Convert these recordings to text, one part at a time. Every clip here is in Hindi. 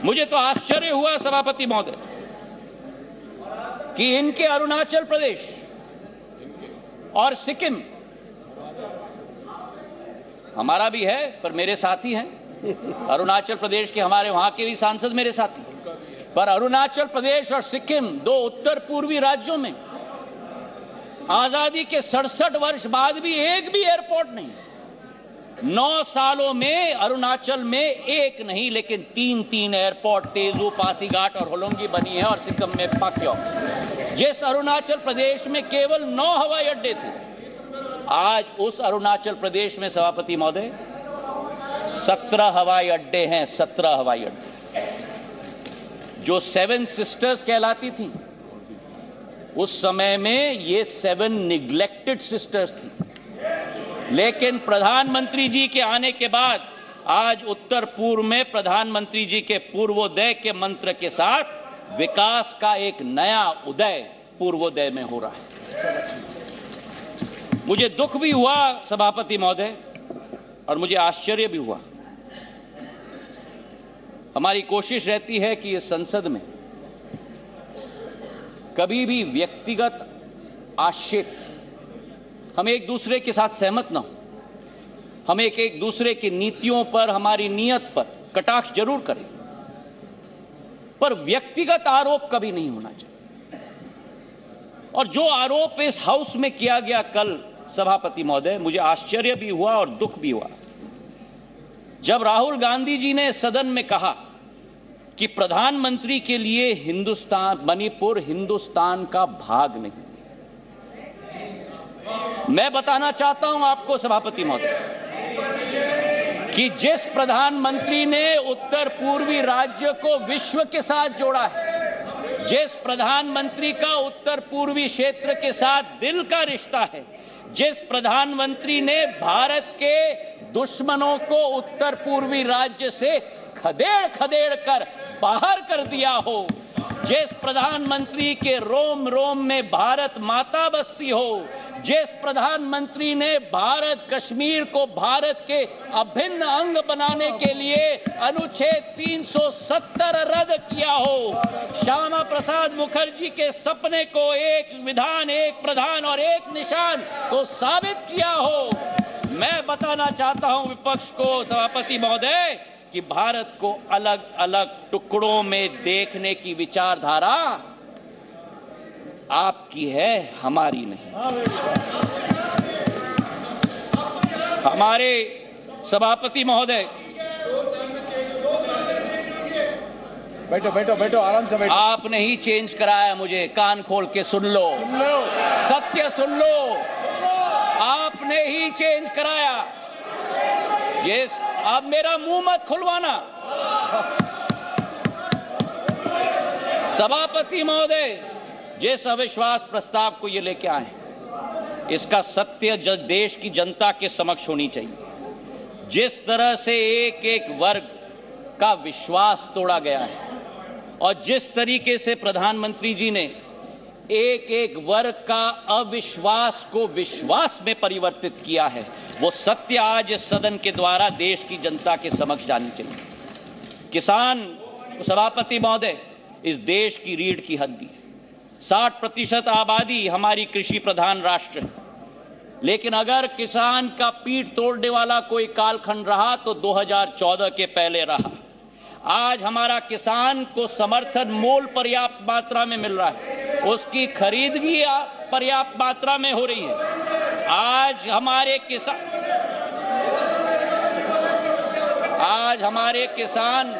मुझे तो आश्चर्य हुआ सभापति महोदय कि इनके अरुणाचल प्रदेश और सिक्किम, हमारा भी है पर मेरे साथी हैं, अरुणाचल प्रदेश के हमारे वहां के भी सांसद मेरे साथी, पर अरुणाचल प्रदेश और सिक्किम दो उत्तर पूर्वी राज्यों में आजादी के 67 वर्ष बाद भी एक भी एयरपोर्ट नहीं। 9 सालों में अरुणाचल में एक नहीं लेकिन 3 एयरपोर्ट तेजू, पासीघाट और होलोंगी बनी है, और सिक्किम में पाक्योंग। जिस अरुणाचल प्रदेश में केवल 9 हवाई अड्डे थे, आज उस अरुणाचल प्रदेश में सभापति महोदय 17 हवाई अड्डे हैं। 17 हवाई अड्डे जो 7 सिस्टर्स कहलाती थी, उस समय में ये 7 निग्लेक्टेड सिस्टर्स थी। लेकिन प्रधानमंत्री जी के आने के बाद आज उत्तर पूर्व में प्रधानमंत्री जी के पूर्वोदय के मंत्र के साथ विकास का एक नया उदय पूर्वोदय में हो रहा है। मुझे दुख भी हुआ सभापति महोदय और मुझे आश्चर्य भी हुआ। हमारी कोशिश रहती है कि इस संसद में कभी भी व्यक्तिगत आक्षेप, हम एक दूसरे के साथ सहमत ना हो, हम एक दूसरे की नीतियों पर, हमारी नीयत पर कटाक्ष जरूर करें, पर व्यक्तिगत आरोप कभी नहीं होना चाहिए। और जो आरोप इस हाउस में किया गया कल सभापति महोदय, मुझे आश्चर्य भी हुआ और दुख भी हुआ जब राहुल गांधी जी ने सदन में कहा कि प्रधानमंत्री के लिए हिंदुस्तान, मणिपुर हिंदुस्तान का भाग नहीं। मैं बताना चाहता हूं आपको सभापति महोदय कि जिस प्रधानमंत्री ने उत्तर पूर्वी राज्य को विश्व के साथ जोड़ा है, जिस प्रधानमंत्री का उत्तर पूर्वी क्षेत्र के साथ दिल का रिश्ता है, जिस प्रधानमंत्री ने भारत के दुश्मनों को उत्तर पूर्वी राज्य से खदेड़ कर बाहर कर दिया हो, जिस प्रधानमंत्री के रोम रोम में भारत माता बसती हो, जिस प्रधानमंत्री ने भारत कश्मीर को भारत के अभिन्न अंग बनाने के लिए अनुच्छेद 370 रद्द किया हो, श्यामा प्रसाद मुखर्जी के सपने को एक विधान, एक प्रधान और एक निशान को साबित किया हो। मैं बताना चाहता हूं विपक्ष को सभापति महोदय कि भारत को अलग अलग टुकड़ों में देखने की विचारधारा आपकी है, हमारी नहीं। हमारे सभापति महोदय, बैठो आराम से बैठो। आपने ही चेंज कराया, मुझे कान खोल के सुन लो, सत्य सुन लो, आपने ही चेंज कराया। जिस, अब मेरा मुंह मत खुलवाना सभापति महोदय, जिस अविश्वास प्रस्ताव को ये लेके आए, इसका सत्य देश की जनता के समक्ष होनी चाहिए। जिस तरह से एक एक वर्ग का विश्वास तोड़ा गया है और जिस तरीके से प्रधानमंत्री जी ने एक एक वर्ग का अविश्वास को विश्वास में परिवर्तित किया है, वो सत्य आज इस सदन के द्वारा देश की जनता के समक्ष जानी चाहिए। किसान सभापति महोदय इस देश की रीढ़ की हड्डी, 60% आबादी हमारी कृषि प्रधान राष्ट्र है, लेकिन अगर किसान का पीठ तोड़ने वाला कोई कालखंड रहा तो 2014 के पहले रहा। आज हमारा किसान को समर्थन मूल्य पर्याप्त मात्रा में मिल रहा है, उसकी खरीदगी पर्याप्त मात्रा में हो रही है। आज हमारे किसान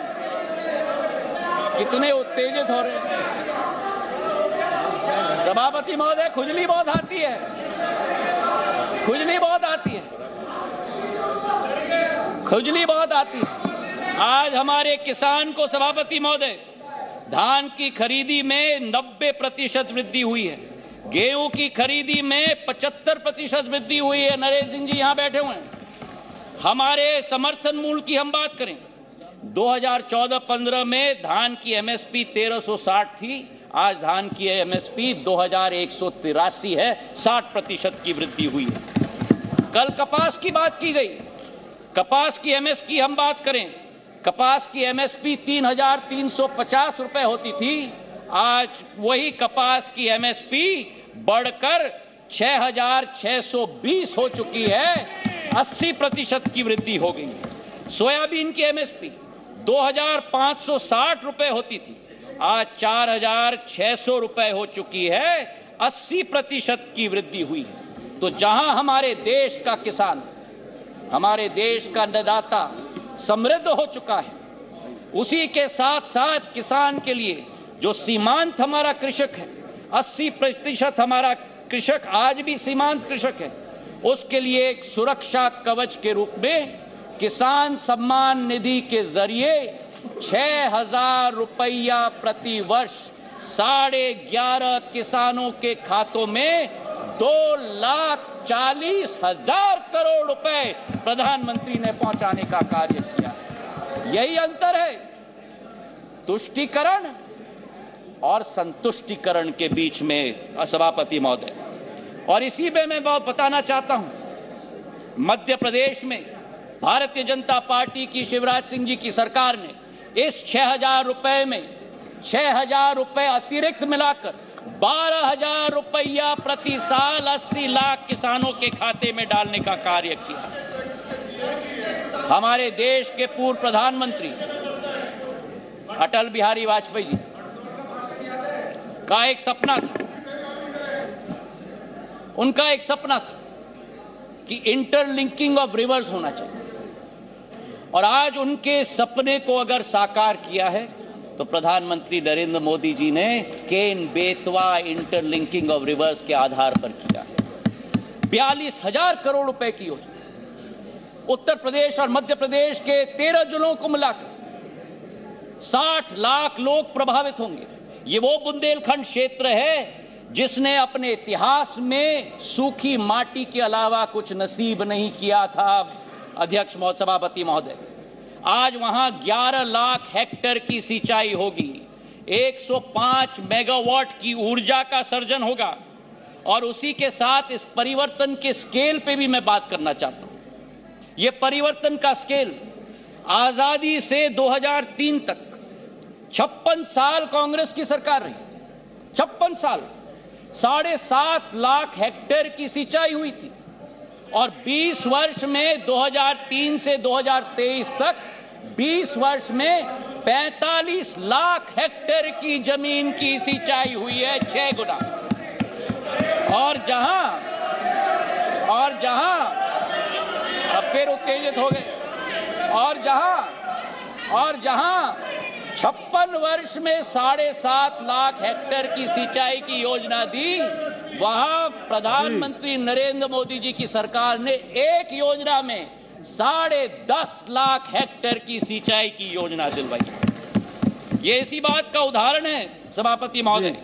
कितने उत्तेजित हो रहे हैं सभापति महोदय, खुजली बहुत आती है, खुजली बहुत आती है, खुजली बहुत आती है। आज हमारे किसान को सभापति महोदय धान की खरीदी में 90% वृद्धि हुई है, गेहूं की खरीदी में 75% वृद्धि हुई है। नरेंद्र सिंह जी यहां बैठे हुए हैं। हमारे समर्थन मूल्य की हम बात करें, 2014-15 में धान की एमएसपी 1360 थी, आज धान की एमएसपी 2183 है, 60% की वृद्धि हुई है। कल कपास की बात की गई, कपास की एमएसपी हम बात करें कपास की एमएसपी 3,350 रुपए होती थी, आज वही कपास की एमएसपी बढ़कर 6,620 हो चुकी है। 80% की वृद्धि हो गई। सोयाबीन की एमएसपी 2,560 रुपए होती थी, आज 4,600 रुपए हो चुकी है। 80% की वृद्धि हुई है। तो जहां हमारे देश का किसान, हमारे देश का अन्नदाता समृद्ध हो चुका है, उसी के साथ साथ किसान के लिए जो सीमांत हमारा कृषक है, 80% हमारा कृषक आज भी सीमांत कृषक है, उसके लिए एक सुरक्षा कवच के रूप में किसान सम्मान निधि के जरिए 6,000 रुपया प्रति वर्ष 11.5 किसानों के खातों में 2,40,000 करोड़ रुपए प्रधानमंत्री ने पहुंचाने का कार्य किया है। यही अंतर है तुष्टीकरण और संतुष्टीकरण के बीच में, सभापति महोदय। और इसी में मैं बहुत बताना चाहता हूं, मध्य प्रदेश में भारतीय जनता पार्टी की शिवराज सिंह जी की सरकार ने इस 6,000 रुपए में 6,000 रुपए अतिरिक्त मिलाकर 12,000 रुपया प्रति साल 80 लाख किसानों के खाते में डालने का कार्य किया। हमारे देश के पूर्व प्रधानमंत्री अटल बिहारी वाजपेयी जी का एक सपना था, उनका एक सपना था कि इंटरलिंकिंग ऑफ रिवर्स होना चाहिए, और आज उनके सपने को अगर साकार किया है तो प्रधानमंत्री नरेंद्र मोदी जी ने Ken Betwa interlinking of reverse के आधार पर किया है। 42,000 करोड़ रुपए की योजना, उत्तर प्रदेश और मध्य प्रदेश के 13 जिलों को मिलाकर 60 लाख लोग प्रभावित होंगे। ये वो बुंदेलखंड क्षेत्र है जिसने अपने इतिहास में सूखी माटी के अलावा कुछ नसीब नहीं किया था। अध्यक्ष महोदय, सभापति महोदय, आज वहां 11 लाख हेक्टेयर की सिंचाई होगी, 105 मेगावाट की ऊर्जा का सर्जन होगा, और उसी के साथ इस परिवर्तन के स्केल पे भी मैं बात करना चाहता हूं। यह परिवर्तन का स्केल आजादी से 2003 तक 56 साल कांग्रेस की सरकार रही, 56 साल 7.5 लाख हेक्टेयर की सिंचाई हुई थी, और 20 वर्ष में 2003 से 2023 तक 20 वर्ष में 45 लाख हेक्टेयर की जमीन की सिंचाई हुई है, 6 गुना। और जहां अब फिर उत्तेजित हो गए, और जहां 56 वर्ष में 7.5 लाख हेक्टेयर की सिंचाई की योजना दी, वहां प्रधानमंत्री नरेंद्र मोदी जी की सरकार ने एक योजना में 10.5 लाख हेक्टेयर की सिंचाई की योजना दिलवाई। ये इसी बात का उदाहरण है, सभापति महोदय,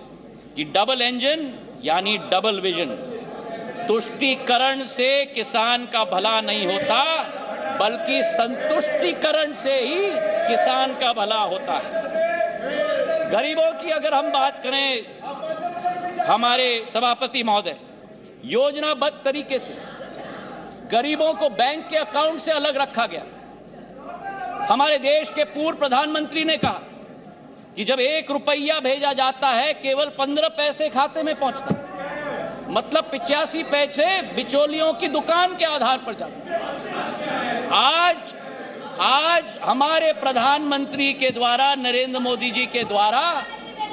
कि डबल इंजन यानी डबल विजन। तुष्टीकरण से किसान का भला नहीं होता, बल्कि संतुष्टीकरण से ही किसान का भला होता है। गरीबों की अगर हम बात करें, हमारे सभापति महोदय, योजनाबद्ध तरीके से गरीबों को बैंक के अकाउंट से अलग रखा गया। हमारे देश के पूर्व प्रधानमंत्री ने कहा कि जब 1 रुपया भेजा जाता है, केवल 15 पैसे खाते में पहुंचता, मतलब 85 पैसे बिचौलियों की दुकान के आधार पर जाते। आज हमारे प्रधानमंत्री के द्वारा, नरेंद्र मोदी जी के द्वारा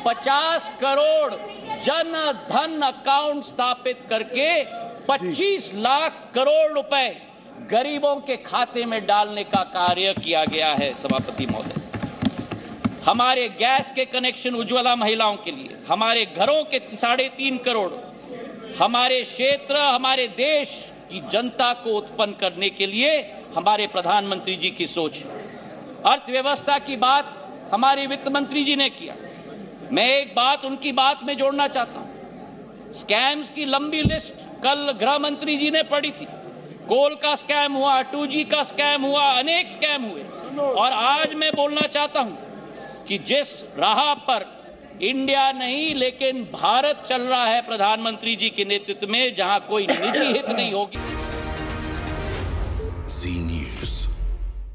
50 करोड़ जन धन अकाउंट स्थापित करके 25 लाख करोड़ रुपए गरीबों के खाते में डालने का कार्य किया गया है। सभापति महोदय, हमारे गैस के कनेक्शन उज्ज्वला महिलाओं के लिए, हमारे घरों के 3.5 करोड़, हमारे क्षेत्र, हमारे देश की जनता को उत्पन्न करने के लिए हमारे प्रधानमंत्री जी की सोच है। अर्थव्यवस्था की बात हमारे वित्त मंत्री जी ने किया। मैं एक बात उनकी बात में जोड़ना चाहता हूं। स्कैम्स की लंबी लिस्ट कल गृह मंत्री जी ने पढ़ी थी। कोल का स्कैम हुआ, 2G का स्कैम हुआ, अनेक स्कैम हुए। और आज मैं बोलना चाहता हूं कि जिस राह पर इंडिया नहीं लेकिन भारत चल रहा है प्रधानमंत्री जी के नेतृत्व में, जहां कोई निजी हित नहीं होगी।